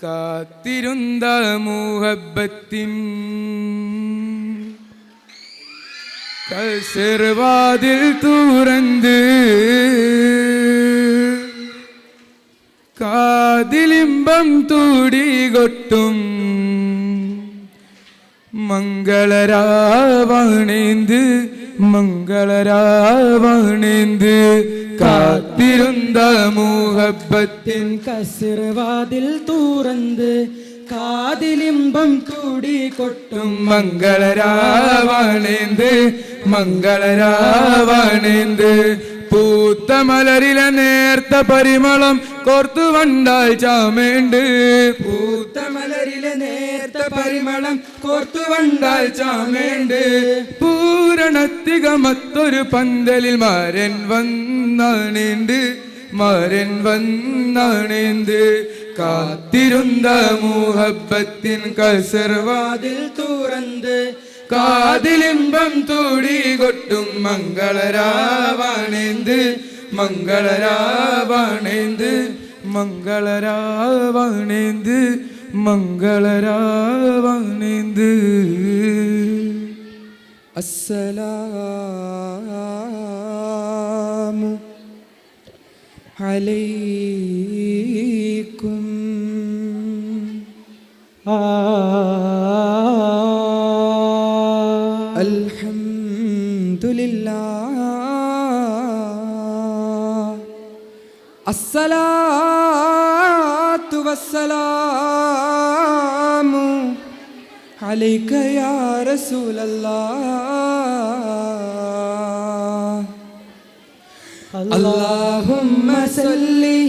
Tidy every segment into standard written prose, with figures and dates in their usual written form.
കാത്തിരുന്ന മുഹബ്ബത്തിൻ കസർവാതിൽ തുറന്ന് കാതിലിമ്പം തൂടികൊട്ടും മംഗളരാവണേന്ത് മംഗളരാവണേന്ത് കാത്തിരുന്ന മുഹബ്ബത്തിൻ കസർവാതിൽ തുറന്ന് കാതിലിമ്പം തൂടികൊട്ടും മംഗളരാവണേന്ത് മംഗളരാവണേന്ത് പൂത്ത മലരിലെ നേർത്ത പരിമളം കോർത്തു വണ്ടാൽ ചാമേണ്ട് പൂത്ത മലരിലെ നേർത്ത പരിമളം കോർത്തു വണ്ടാൽ ചാമേണ്ട് പൂരണത്തികമത്തൊരു പന്തലിൽ മാരൻ വന്നാണേണ്ട് മാരൻ വന്നാണേന്ത് കാത്തിരുന്ന മുഹബ്ബത്തിൻ കസർവാതിൽ തുറന്ന് കാതിലിമ്പം തൂടികൊട്ടും മംഗളരാവണേന്ത് മംഗളരാവണേന്ത് മംഗളരാവണേന്ത് മംഗളരാവണേന്ത്. അസ്സലാമു അലൈക്കും അൽഹംദുലില്ലാഹ് അസ്സലാത്തു വസ്സലാമു അലൈക യാ റസൂലല്ലാഹ്. അല്ലാഹുമ്മ സല്ലി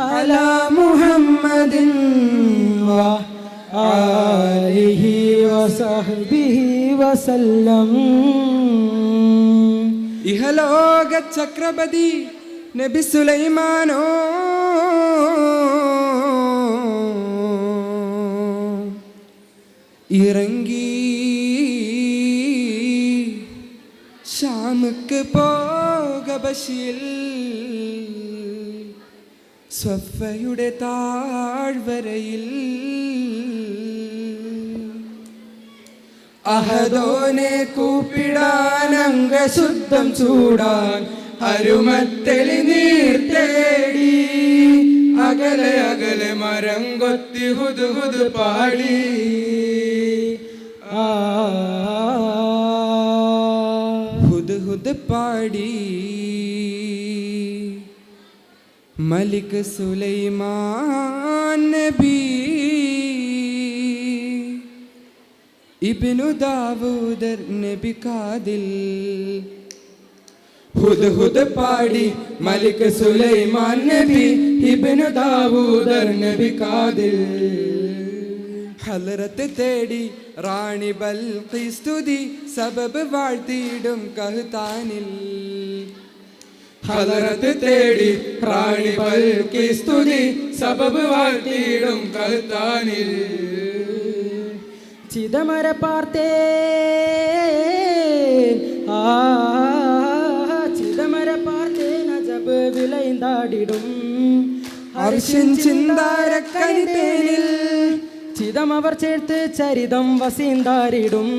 അലാ മുഹമ്മദിൻ വ ആലിഹി വസഹ്ബിഹി വസല്ലം. ഇഹലോക ചക്രവർത്തി നബി സുലൈമാനോ ഇറങ്ങി ഷാമുക്ക് പോക ബശീൽ സ്വഫയുടെ താഴ്വരയിൽ അഹദോനെ കൂപ്പിടാൻ അംഗശുദ്ധം ചൂടാൻ അരുമത്തെളി നീർ തേടി അകലെ അകലെ മരം കൊത്തി ഹുദ് ഹുദ് പാടി ഹുദ് ഹുദ് പാടി മലിക് സുലൈമാൻ നബി ഇബ്നു ദാവൂദർ നബി കാദിൽ ഹുദ് ഹുദ് പാടി മലിക് സുലൈമാൻ നബി ഇബ്നു ദാവൂദർ നബി കാദിൽ. ഹലറത്ത് തേടി റാണി ബൽഖീസ് സ്തുതി സബബ് വാഴ്ത്തിയിടും കഹ്താനിൽ. ഹലറത്ത് തേടി റാണി ബൽഖീസ് സ്തുതി സബബ് വാഴ്ത്തിയിടും കഹ്താനിൽ. ചിദമര പാർത്തേ ചിദമര പാർത്തേ നജബ് വിലൈന്താടിടും അർശിൻ ചിന്താരക്കനിതേനിൽ ചിദമവർ ചേർത്ത് ചരിതം വസീന്താരിടും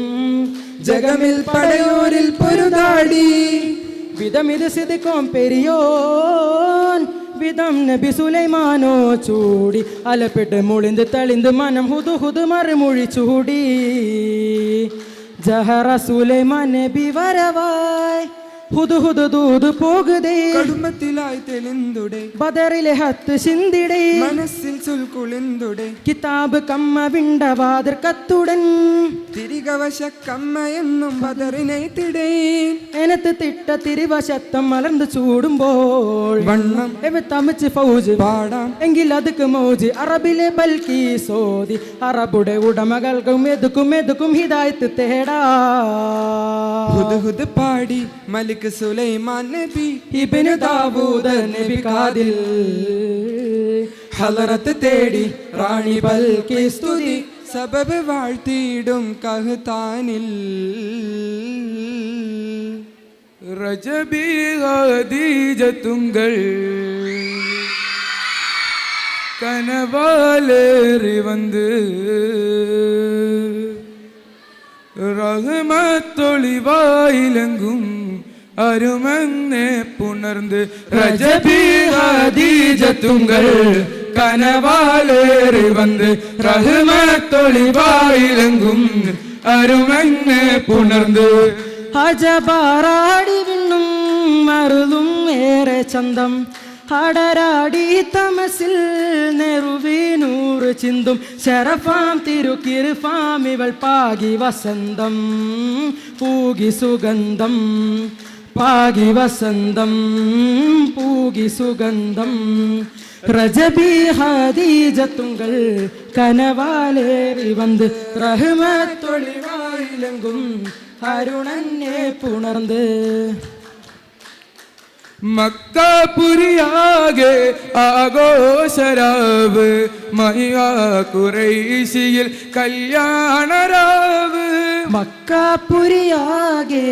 ജഗമിൽ പടയൂരിൽ പൊരുതാടി വിധമിത് സിദ്ദും പെരിയോൻ വിധം നബി സുലൈമാനോ ചൂടി അലപ്പെട്ട് മുളിന്ത് തളിന്ത് മനം ഹുദു ഹുദ് മറുമൊഴി ചൂടി ജഹറ സുലൈമാൻ നബി വരവായ് ഹുദു ഹുദു ദൂത് പോകുതേ കുടുംബത്തിലായി തെളിന്തുടെ ബദറിലെ ഹത്ത് ചിന്തിടേ മനസ്സിൽ ചുൽക്കുളിന്തുടെ കിതാബ് കമ്മ വിണ്ടവാതിർ കത്തുടൻ തിരികവശ കമ്മ എന്നും ബദറിനെ തിടേ എനത്ത് തിട്ട തിരുവശത്തം മലർന്ന് ചൂടുമ്പോൾ വണ്ണം എവ തമിച്ച് ഫൗജ് പാടാം എങ്കിൽ അതുക്ക് മൗജ് അറബിലെ ബൽക്കി സോതി അറബുടെ ഉടമകൾക്കും എതുക്കും ഹിദായത്ത് തേടാ ഹുദ് ഹുദ് പാടി മലിക് സുലൈമാൻ നബി ഇബ്നു ദാവൂദ് നബി കാദിൽ. ഹലറത്ത് തേടി റാണി ബൽഖീസ് സ്തുതി സബബ് വാഴ്ത്തിയിടും കഹ്താനിൽ. റജബി ഖദീജത്തുങ്കൾ കനവാലേറി വന്ന് റഹ്മത്തൊളിവായിലെങ്കും അരുമന്നെ പുണർന്ന് രജബി ഹദീജത്തുങ്കൾ കനവാലേറി വന്ന് റഹ്മത്തൊളിവായിലെങ്കും അരുമന്നെ പുണർന്ന് അജപാറാടി വിണ്ണും മറുതും ഏറെ ചന്തം അടരാടി തമസിൽ നെറുവീനൂറ് ചിന്തും ശരഫാം തിരുക്കിരുഫാം ഇവൾ പാകി വസന്തം പൂകി സുഗന്ധം പാകി വസന്തം പൂകി സുഗന്ധം രജബി ഹദീജത്തുങ്കൾ കനവാലേറി വന്ന് റഹ്മത്തൊളിവായിലെങ്കും അരുണനെ പുണർന്ന് മക്കാപുരിയാകെ ആഘോഷരാവ് മഹിയാ ഖുറൈശിയിൽ കല്യാണരാവ് മക്കാപുരിയാകെ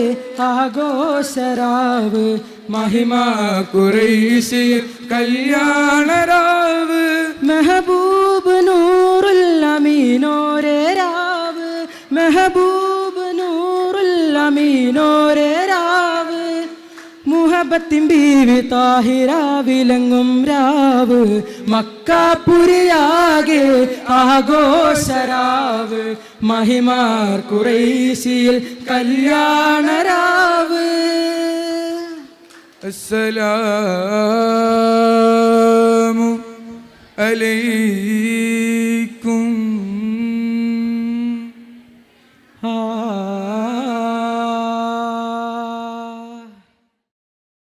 ആഘോഷരാവ് മഹിമാ ഖുറൈശിയിൽ കല്യാണരാവ് മെഹബൂബ് നൂറുൽ അമീനോരേ രാവ് മെഹബൂബ് നൂറുൽ അമീനോരേ രാവ് മുഹബത്തിൻ ബീവി താഹിറ വിലങ്ങും രാവ് മക്കാപുരിയാകെ ആഘോഷരാവ് മഹിമാർ ഖുറൈശിയിൽ കല്യാണരാവ് അസ്സലാമു അലൈക്കും